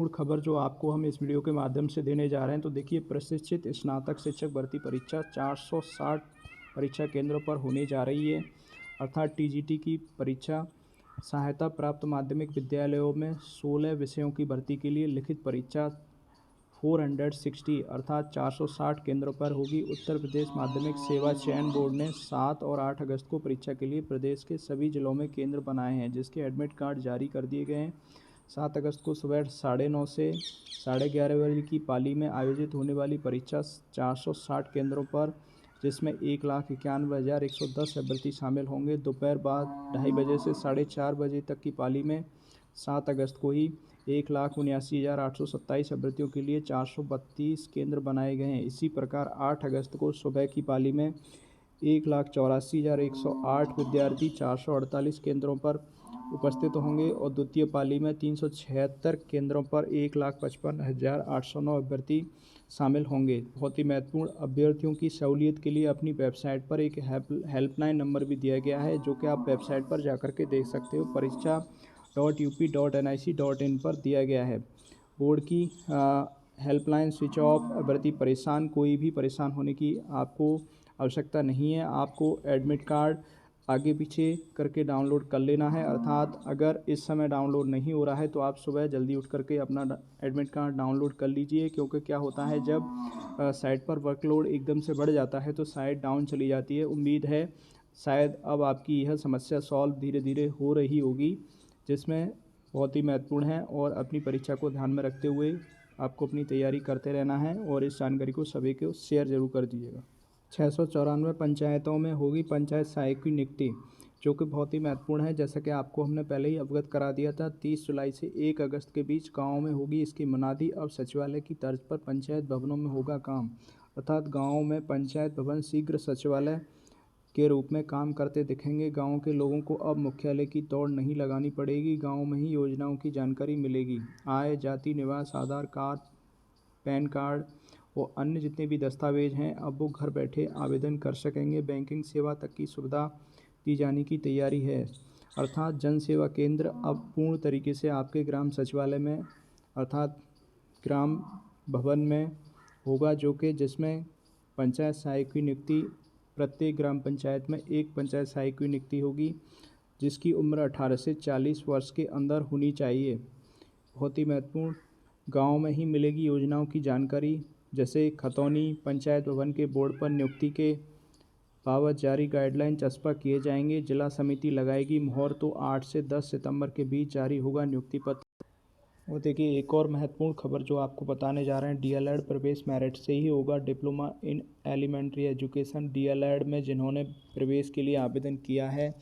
महत्वपूर्ण खबर जो आपको हम इस वीडियो के माध्यम से देने जा रहे हैं। तो देखिए, प्रशिक्षित स्नातक शिक्षक भर्ती परीक्षा 460 परीक्षा केंद्रों पर होने जा रही है। अर्थात टीजीटी की परीक्षा सहायता प्राप्त माध्यमिक विद्यालयों में 16 विषयों की भर्ती के लिए लिखित परीक्षा 460 अर्थात 460 केंद्रों पर होगी। उत्तर प्रदेश माध्यमिक सेवा चयन बोर्ड ने 7 और 8 अगस्त को परीक्षा के लिए प्रदेश के सभी जिलों में केंद्र बनाए हैं, जिसके एडमिट कार्ड जारी कर दिए गए हैं। 7 अगस्त को सुबह 9:30 से 11:30 बजे की पाली में आयोजित होने वाली परीक्षा 460 केंद्रों पर, जिसमें 1,91,110 अभ्यर्थी शामिल होंगे। दोपहर बाद 2:30 बजे से 4:30 बजे तक की पाली में 7 अगस्त को ही 1,79,827 अभ्यर्थियों के लिए 432 केंद्र बनाए गए हैं। इसी प्रकार 8 अगस्त को सुबह की पाली में 1,84,108 विद्यार्थी 448 केंद्रों पर उपस्थित होंगे और द्वितीय पाली में 376 केंद्रों पर 1,55,809 अभ्यर्थी शामिल होंगे। बहुत ही महत्वपूर्ण, अभ्यर्थियों की सहूलियत के लिए अपनी वेबसाइट पर एक हेल्पलाइन नंबर भी दिया गया है, जो कि आप वेबसाइट पर जाकर के देख सकते हो। परीक्षा.up.nic.in पर दिया गया है। बोर्ड की हेल्पलाइन स्विच ऑफ, अभ्यर्थी परेशान, कोई भी परेशान होने की आपको आवश्यकता नहीं है। आपको एडमिट कार्ड आगे पीछे करके डाउनलोड कर लेना है। अर्थात अगर इस समय डाउनलोड नहीं हो रहा है तो आप सुबह जल्दी उठ करके अपना एडमिट कार्ड डाउनलोड कर लीजिए, क्योंकि क्या होता है, जब साइट पर वर्कलोड एकदम से बढ़ जाता है तो साइट डाउन चली जाती है। उम्मीद है शायद अब आपकी यह समस्या सॉल्व धीरे धीरे हो रही होगी, जिसमें बहुत ही महत्वपूर्ण है। और अपनी परीक्षा को ध्यान में रखते हुए आपको अपनी तैयारी करते रहना है और इस जानकारी को सभी को शेयर जरूर कर दीजिएगा। 694 पंचायतों में होगी पंचायत सहायक की नियुक्ति, जो कि बहुत ही महत्वपूर्ण है। जैसा कि आपको हमने पहले ही अवगत करा दिया था, 30 जुलाई से 1 अगस्त के बीच गाँव में होगी इसकी मुनादी। अब सचिवालय की तर्ज पर पंचायत भवनों में होगा काम, अर्थात गाँव में पंचायत भवन शीघ्र सचिवालय के रूप में काम करते दिखेंगे। गाँव के लोगों को अब मुख्यालय की दौड़ नहीं लगानी पड़ेगी, गाँव में ही योजनाओं की जानकारी मिलेगी। आय, जाति, निवास, आधार कार्ड, पैन कार्ड और अन्य जितने भी दस्तावेज हैं, अब वो घर बैठे आवेदन कर सकेंगे। बैंकिंग सेवा तक की सुविधा दी जाने की तैयारी है। अर्थात जन सेवा केंद्र अब पूर्ण तरीके से आपके ग्राम सचिवालय में अर्थात ग्राम भवन में होगा, जो कि जिसमें पंचायत सहायक की नियुक्ति, प्रत्येक ग्राम पंचायत में एक पंचायत सहायक की नियुक्ति होगी, जिसकी उम्र 18 से 40 वर्ष के अंदर होनी चाहिए। बहुत ही महत्वपूर्ण, गांव में ही मिलेगी योजनाओं की जानकारी। जैसे खतौनी पंचायत भवन के बोर्ड पर नियुक्ति के बाबत जारी गाइडलाइन चस्पा किए जाएंगे। जिला समिति लगाएगी मोहर, तो 8 से 10 सितंबर के बीच जारी होगा नियुक्ति पत्र। और देखिए, एक और महत्वपूर्ण खबर जो आपको बताने जा रहे हैं, डीएलएड प्रवेश मेरिट से ही होगा। Diploma in elementary education DElEd में जिन्होंने प्रवेश के लिए आवेदन किया है,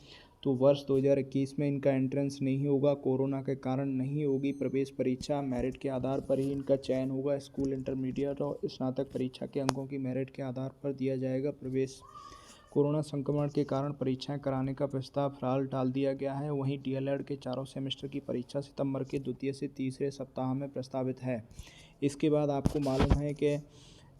तो वर्ष 2021 में इनका एंट्रेंस नहीं होगा। कोरोना के कारण नहीं होगी प्रवेश परीक्षा, मेरिट के आधार पर ही इनका चयन होगा। स्कूल, इंटरमीडिएट और स्नातक परीक्षा के अंकों की मेरिट के आधार पर दिया जाएगा प्रवेश। कोरोना संक्रमण के कारण परीक्षाएं कराने का प्रस्ताव फिलहाल टाल दिया गया है। वहीं डीएलएड के चारों सेमेस्टर की परीक्षा सितंबर के द्वितीय से तीसरे सप्ताह में प्रस्तावित है। इसके बाद आपको मालूम है कि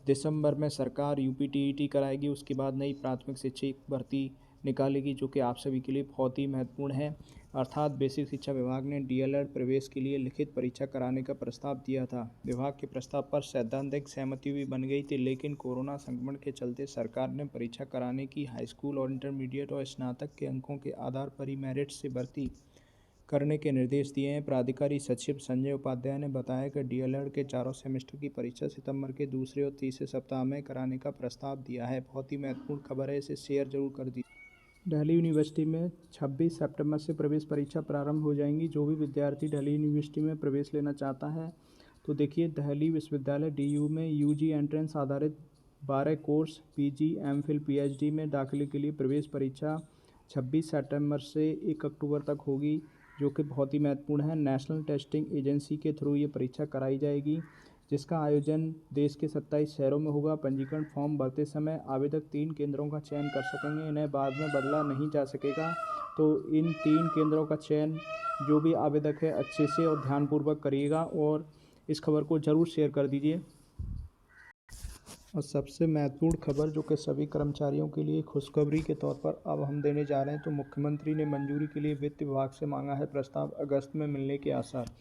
दिसंबर में सरकार यूपीटीईटी कराएगी, उसके बाद नई प्राथमिक शिक्षक भर्ती निकालेगी, जो कि आप सभी के लिए बहुत ही महत्वपूर्ण है। अर्थात बेसिक शिक्षा विभाग ने डीएलएड प्रवेश के लिए लिखित परीक्षा कराने का प्रस्ताव दिया था। विभाग के प्रस्ताव पर सैद्धांतिक सहमति भी बन गई थी, लेकिन कोरोना संक्रमण के चलते सरकार ने परीक्षा कराने की हाईस्कूल और इंटरमीडिएट और स्नातक के अंकों के आधार पर ही मेरिट से भर्ती करने के निर्देश दिए हैं। प्राधिकारी सचिव संजय उपाध्याय ने बताया कि डीएलएड के चारों सेमेस्टर की परीक्षा सितंबर के दूसरे और तीसरे सप्ताह में कराने का प्रस्ताव दिया है। बहुत ही महत्वपूर्ण खबर है, इसे शेयर जरूर कर दी। दिल्ली यूनिवर्सिटी में 26 सितंबर से प्रवेश परीक्षा प्रारंभ हो जाएंगी। जो भी विद्यार्थी दिल्ली यूनिवर्सिटी में प्रवेश लेना चाहता है, तो देखिए, दिल्ली विश्वविद्यालय डीयू में यूजी एंट्रेंस आधारित 12 कोर्स पीजी, एमफिल, पीएचडी में दाखिले के लिए प्रवेश परीक्षा 26 सितंबर से 1 अक्टूबर तक होगी, जो कि बहुत ही महत्वपूर्ण है। नेशनल टेस्टिंग एजेंसी के थ्रू ये परीक्षा कराई जाएगी, जिसका आयोजन देश के 27 शहरों में होगा। पंजीकरण फॉर्म भरते समय आवेदक 3 केंद्रों का चयन कर सकेंगे, इन्हें बाद में बदला नहीं जा सकेगा। तो इन 3 केंद्रों का चयन जो भी आवेदक है अच्छे से और ध्यानपूर्वक करिएगा और इस खबर को ज़रूर शेयर कर दीजिए। और सबसे महत्वपूर्ण खबर जो कि सभी कर्मचारियों के लिए खुशखबरी के तौर पर अब हम देने जा रहे हैं, तो मुख्यमंत्री ने मंजूरी के लिए वित्त विभाग से मांगा है प्रस्ताव, अगस्त में मिलने के आसार।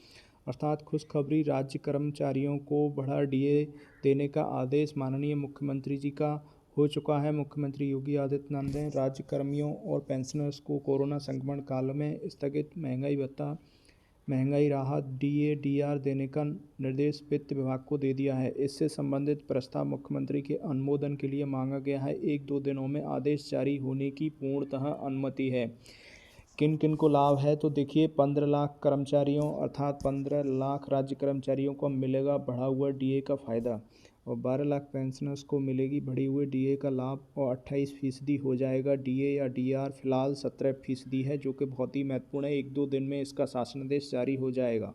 अर्थात खुशखबरी, राज्य कर्मचारियों को बढ़ा डीए देने का आदेश माननीय मुख्यमंत्री जी का हो चुका है। मुख्यमंत्री योगी आदित्यनाथ ने राज्य कर्मियों और पेंशनर्स को कोरोना संक्रमण काल में स्थगित महंगाई भत्ता, महंगाई राहत, डीए, डीआर देने का निर्देश वित्त विभाग को दे दिया है। इससे संबंधित प्रस्ताव मुख्यमंत्री के अनुमोदन के लिए मांगा गया है। 1-2 दिनों में आदेश जारी होने की पूर्णतः अनुमति है। किन किन को लाभ है तो देखिए, 15 लाख कर्मचारियों अर्थात 15 लाख राज्य कर्मचारियों को मिलेगा बढ़ा हुआ डीए का फ़ायदा, और 12 लाख पेंशनर्स को मिलेगी बढ़ी हुए डीए का लाभ, और 28% हो जाएगा डीए या डीआर। फिलहाल 17% है, जो कि बहुत ही महत्वपूर्ण है। 1-2 दिन में इसका शासनादेश जारी हो जाएगा।